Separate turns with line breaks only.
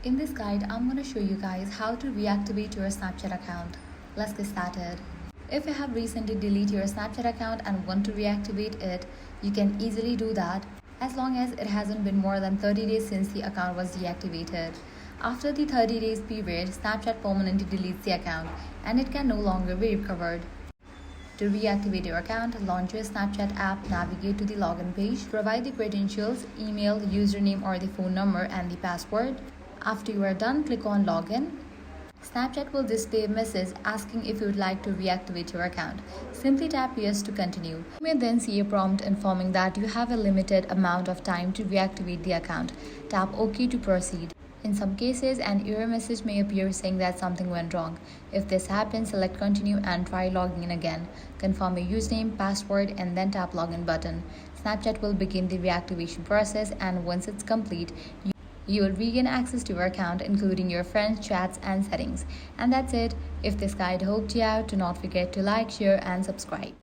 In this guide, I'm going to show you guys how to reactivate your Snapchat account. Let's get started. If you have recently deleted your Snapchat account and want to reactivate it, you can easily do that as long as it hasn't been more than 30 days since the account was deactivated. After the 30 days period, Snapchat permanently deletes the account and it can no longer be recovered. To reactivate your account, launch your Snapchat app, navigate to the login page, provide the credentials, email, username or the phone number and the password. After you are done, click on login. Snapchat will display a message asking if you would like to reactivate your account. Simply tap yes to continue. You may then see a prompt informing that you have a limited amount of time to reactivate the account. Tap OK to proceed. In some cases, an error message may appear saying that something went wrong. If this happens, select continue and try logging in again. Confirm your username, password, and then tap login button. Snapchat will begin the reactivation process, and once it's complete, you will regain access to your account, including your friends, chats, and settings. And that's it. If this guide helped you out, do not forget to like, share, and subscribe.